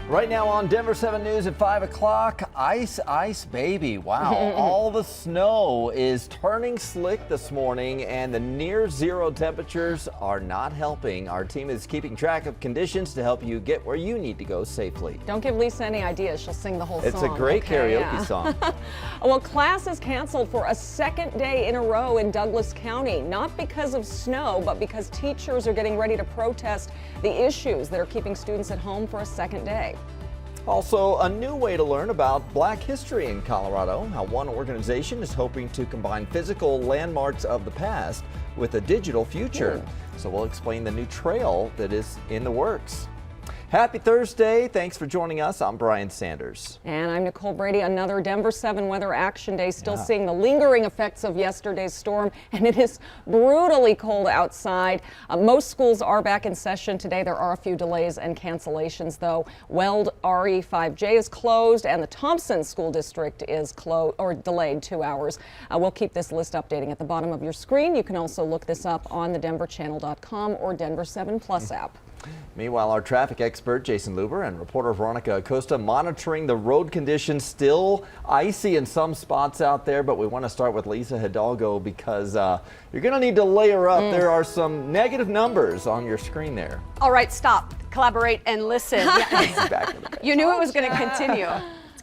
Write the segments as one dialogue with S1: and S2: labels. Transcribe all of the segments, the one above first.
S1: Right now on Denver 7 News at 5 o'clock, ice, ice, baby. Wow, all the snow is turning slick this morning and the near zero temperatures are not helping. Our team is keeping track of conditions to help you get where you need to go safely.
S2: Don't give Lisa any ideas. She'll sing the whole song.
S1: It's a great karaoke song.
S2: Well, class is canceled for a second day in a row in Douglas County, not because of snow, but because teachers are getting ready to protest the issues that are keeping students at home for a second day.
S1: Also, a new way to learn about Black history in Colorado, how one organization is hoping to combine physical landmarks of the past with a digital future. So we'll explain the new trail that is in the works. Happy Thursday. Thanks for joining us. I'm Brian Sanders.
S2: And I'm Nicole Brady. Another Denver 7 Weather Action Day. Still seeing the lingering effects of yesterday's storm, and it is brutally cold outside. Most schools are back in session today. There are a few delays and cancellations, though. Weld RE5J is closed, and the Thompson School District is closed or delayed 2 hours. We'll keep this list updating at the bottom of your screen. You can also look this up on the denverchannel.com or Denver 7 Plus app.
S1: Meanwhile, our traffic expert Jason Luber and reporter Veronica ACOSTA monitoring the road conditions. Still icy in some spots out there, but we want to start with Lisa Hidalgo because you're going to need to layer up. There are some negative numbers on your screen there.
S3: All right, stop, collaborate, and listen. You knew it was going to continue.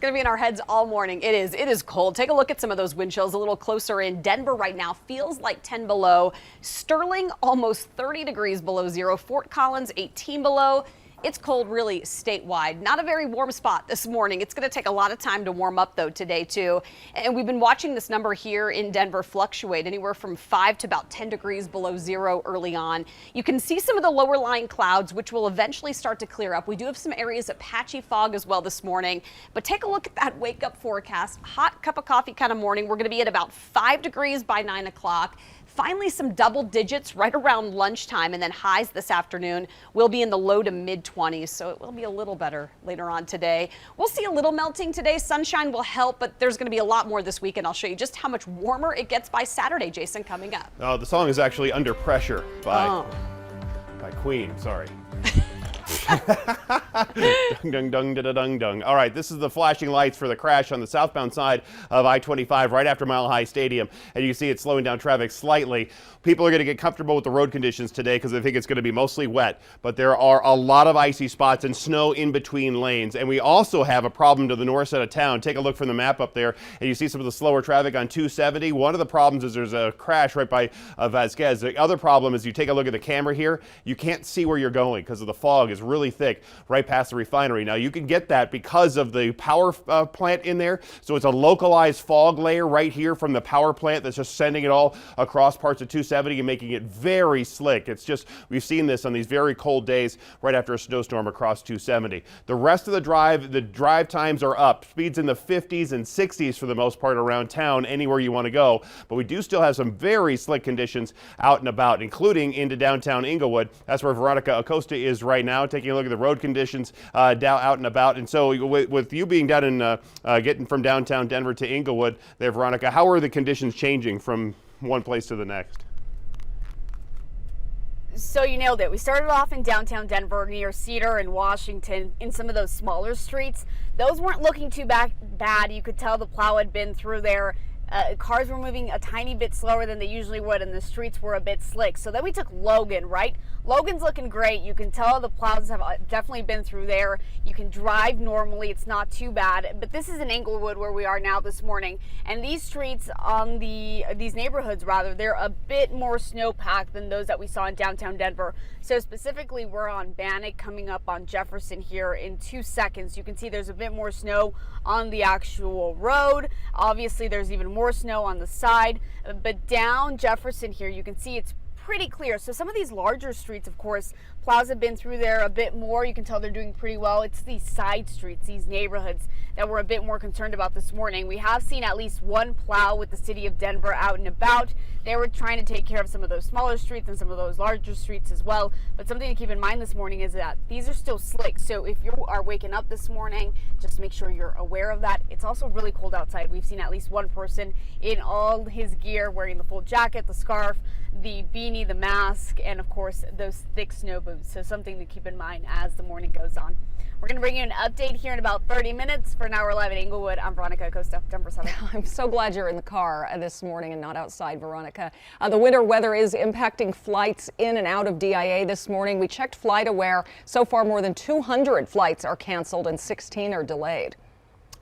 S3: Going to be in our heads all morning. It is cold. Take a look at some of those wind chills a little closer in. Denver right now feels like 10 below. Sterling almost 30 degrees below zero. Fort Collins 18 below. It's cold really statewide. Not a very warm spot this morning. It's going to take a lot of time to warm up though today too. And we've been watching this number here in Denver fluctuate anywhere from 5 to about 10 degrees below zero early on. You can see some of the lower lying clouds which will eventually start to clear up. We do have some areas of patchy fog as well this morning. But take a look at that wake up forecast. Hot cup of coffee kind of morning. We're going to be at about 5 degrees by 9 o'clock. Finally, some double digits right around lunchtime, and then highs this afternoon will be in the low to mid 20s, so it will be a little better later on today. We'll see a little melting today. Sunshine will help, but there's going to be a lot more this week, and I'll show you just how much warmer it gets by Saturday. Jason, coming up.
S4: Oh, the song is actually Under Pressure by Queen. Sorry. Dung, dung, da, da, dung, dung. All right, this is the flashing lights for the crash on the southbound side of I-25 right after Mile High Stadium. And you see it's slowing down traffic slightly. People are going to get comfortable with the road conditions today because they think it's going to be mostly wet. But there are a lot of icy spots and snow in between lanes. And we also have a problem to the north side of town. Take a look from the map up there, and you see some of the slower traffic on 270. One of the problems is there's a crash right by Vasquez. The other problem is you take a look at the camera here, you can't see where you're going because of the fog is really thick right past the refinery. Now you can get that because of the power plant in there. So it's a localized fog layer right here from the power plant that's just sending it all across parts of 270 and making it very slick. It's just, we've seen this on these very cold days right after a snowstorm across 270. The rest of the drive times are up. Speeds in the 50s and 60s for the most part around town, anywhere you want to go. But we do still have some very slick conditions out and about, including into downtown Inglewood. That's where Veronica ACOSTA is right now, taking a look at the road conditions out and about. And so with you being down in getting from downtown Denver to Inglewood there, Veronica, how are the conditions changing from one place to the next?
S5: So you nailed it. We started off in downtown Denver near Cedar and Washington in some of those smaller streets. Those weren't looking too bad. You could tell the plow had been through there. Cars were moving a tiny bit slower than they usually would, and the streets were a bit slick. So then we took Logan, right? Logan's looking great. You can tell the plows have definitely been through there. You can drive normally. It's not too bad. But this is in Inglewood where we are now this morning. And these streets on these neighborhoods, rather, they're a bit more snow-packed than those that we saw in downtown Denver. So specifically, we're on Bannock coming up on Jefferson here in 2 seconds. You can see there's a bit more snow on the actual road. Obviously, there's even more snow on the side. But down Jefferson here, you can see it's pretty clear. So some of these larger streets, of course, plows have been through there a bit more. You can tell they're doing pretty well. It's these side streets, these neighborhoods that we're a bit more concerned about this morning. We have seen at least one plow with the city of Denver out and about. They were trying to take care of some of those smaller streets and some of those larger streets as well. But something to keep in mind this morning is that these are still slick. So if you are waking up this morning, just make sure you're aware of that. It's also really cold outside. We've seen at least one person in all his gear wearing the full jacket, the scarf, the beanie, the mask, and of course those thick snow boots. boost. So something to keep in mind as the morning goes on. We're going to bring you an update here in about 30 minutes. For now, we're live in Inglewood. I'm Veronica, ACOSTA, Denver 7.
S2: I'm so glad you're in the car this morning and not outside, Veronica. The winter weather is impacting flights in and out of DIA this morning. We checked FlightAware. So far, more than 200 flights are canceled and 16 are delayed.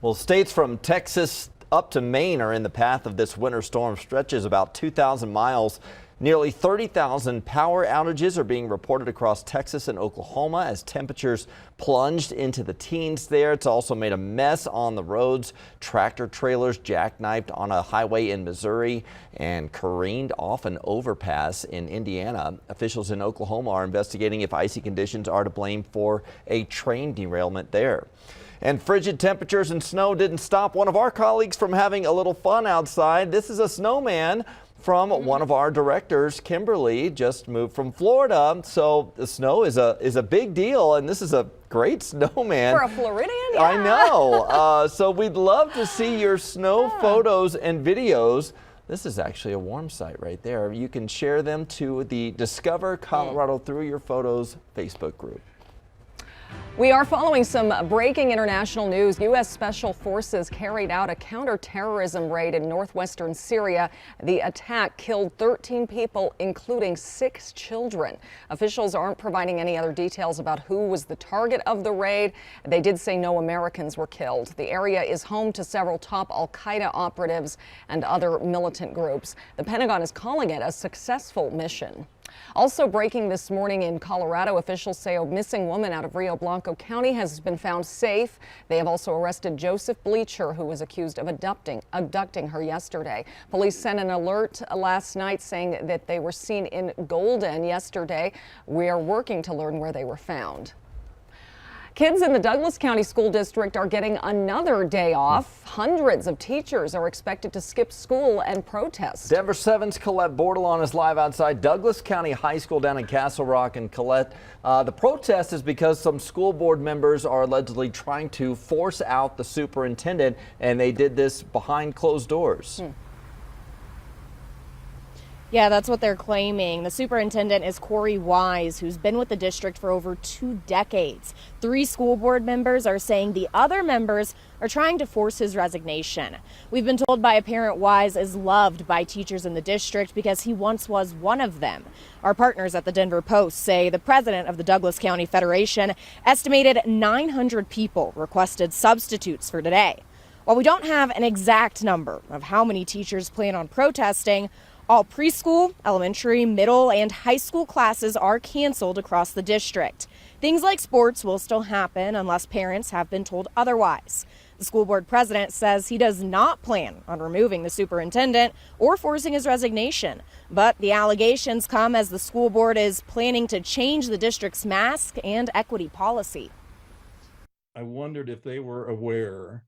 S1: Well, states from Texas up to Maine are in the path of this winter storm. Stretches about 2,000 miles. Nearly 30,000 power outages are being reported across Texas and Oklahoma as temperatures plunged into the teens there. It's also made a mess on the roads. Tractor trailers jackknifed on a highway in Missouri and careened off an overpass in Indiana. Officials in Oklahoma are investigating if icy conditions are to blame for a train derailment there. And frigid temperatures and snow didn't stop one of our colleagues from having a little fun outside. This is a snowman from one of our directors. Kimberly just moved from Florida, so the snow is a big deal, and this is a great snowman.
S2: For a Floridian? Yeah.
S1: I know. So we'd love to see your snow photos and videos. This is actually a warm site right there. You can share them to the Discover Colorado Through Your Photos Facebook group.
S2: We are following some breaking international news. U.S. Special Forces carried out a counterterrorism raid in northwestern Syria. The attack killed 13 people, including 6 children. Officials aren't providing any other details about who was the target of the raid. They did say no Americans were killed. The area is home to several top al-Qaeda operatives and other militant groups. The Pentagon is calling it a successful mission. Also breaking this morning in Colorado, officials say a missing woman out of Rio Blanco County has been found safe. They have also arrested Joseph Bleacher, who was accused of abducting her yesterday. Police sent an alert last night saying that they were seen in Golden yesterday. We are working to learn where they were found. Kids in the Douglas County School District are getting another day off. Hundreds of teachers are expected to skip school and protest.
S1: Denver 7's Colette Bordelon is live outside Douglas County High School down in Castle Rock. And Colette, the protest is because some school board members are allegedly trying to force out the superintendent, and they did this behind closed doors.
S6: Yeah, that's what they're claiming. The superintendent is Corey Wise, who's been with the district for over 2 decades. 3 school board members are saying the other members are trying to force his resignation. We've been told by a parent Wise is loved by teachers in the district because he once was one of them. Our partners at the Denver Post say the president of the Douglas County Federation estimated 900 people requested substitutes for today. While we don't have an exact number of how many teachers plan on protesting, all preschool, elementary, middle, and high school classes are canceled across the district. Things like sports will still happen unless parents have been told otherwise. The school board president says he does not plan on removing the superintendent or forcing his resignation. But the allegations come as the school board is planning to change the district's mask and equity policy.
S7: I wondered if they were aware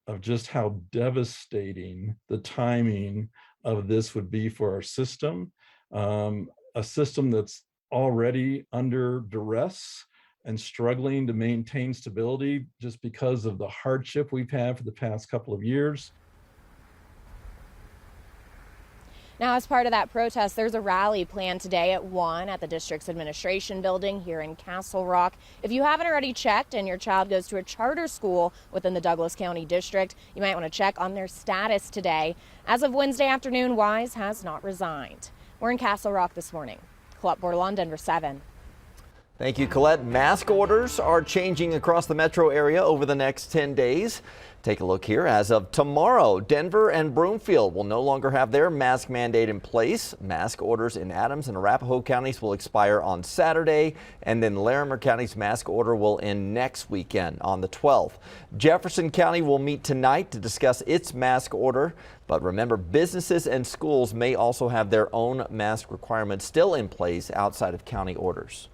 S7: of just how devastating the timing of this would be for our system, a system that's already under duress and struggling to maintain stability just because of the hardship we've had for the past couple of years.
S6: Now, as part of that protest, there's a rally planned today at 1 at the district's administration building here in Castle Rock. If you haven't already checked and your child goes to a charter school within the Douglas County District, you might want to check on their status today. As of Wednesday afternoon, Wise has not resigned. We're in Castle Rock this morning. Colette Bordelon, Denver 7.
S1: Thank you, Colette. Mask orders are changing across the metro area over the next 10 days. Take a look here. As of tomorrow, Denver and Broomfield will no longer have their mask mandate in place. Mask orders in Adams and Arapahoe counties will expire on Saturday, and then Larimer County's mask order will end next weekend on the 12th. Jefferson County will meet tonight to discuss its mask order, but remember, businesses and schools may also have their own mask requirements still in place outside of county orders.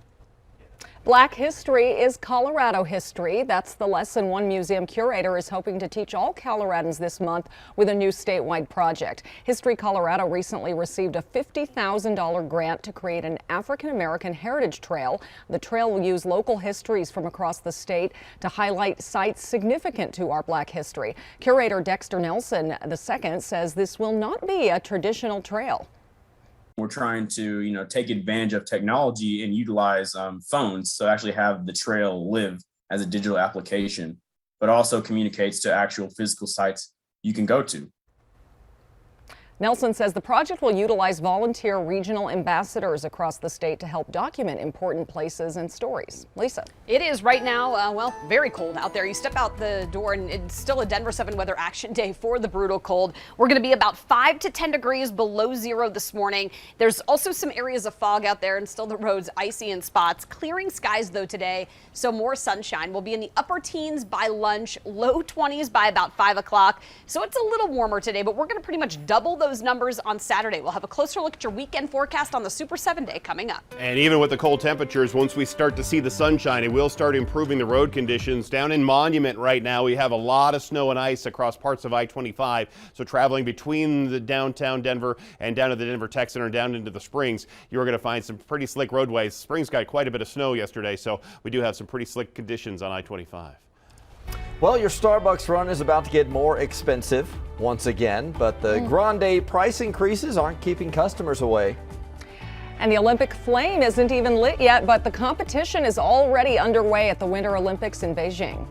S2: Black history is Colorado history. That's the lesson one museum curator is hoping to teach all Coloradans this month with a new statewide project. History Colorado recently received a $50,000 grant to create an African-American heritage trail. The trail will use local histories from across the state to highlight sites significant to our Black history. Curator Dexter Nelson II says this will not be a traditional trail.
S8: We're trying to, take advantage of technology and utilize phones to actually have the trail live as a digital application, but also communicates to actual physical sites you can go to.
S2: Nelson says the project will utilize volunteer regional ambassadors across the state to help document important places and stories. Lisa.
S3: It is right now, well, very cold out there. You step out the door and it's still a Denver 7 weather action day for the brutal cold. We're going to be about 5 to 10 degrees below zero this morning. There's also some areas of fog out there and still the roads icy in spots. Clearing skies though today, so more sunshine. We'll be in the upper teens by lunch, low 20s by about 5 o'clock. So it's a little warmer today, but we're going to pretty much double those numbers on Saturday. We'll have a closer look at your weekend forecast on the Super 7 day coming up.
S4: And even with the cold temperatures, once we start to see the sunshine, it will start improving the road conditions. Down in Monument right now, we have a lot of snow and ice across parts of I-25. So traveling between the downtown Denver and down to the Denver Tech Center and down into the Springs, you're going to find some pretty slick roadways. Springs got quite a bit of snow yesterday, so we do have some pretty slick conditions on I-25.
S1: Well, your Starbucks run is about to get more expensive once again, but the Grande price increases aren't keeping customers away.
S2: And the Olympic flame isn't even lit yet, but the competition is already underway at the Winter Olympics in Beijing.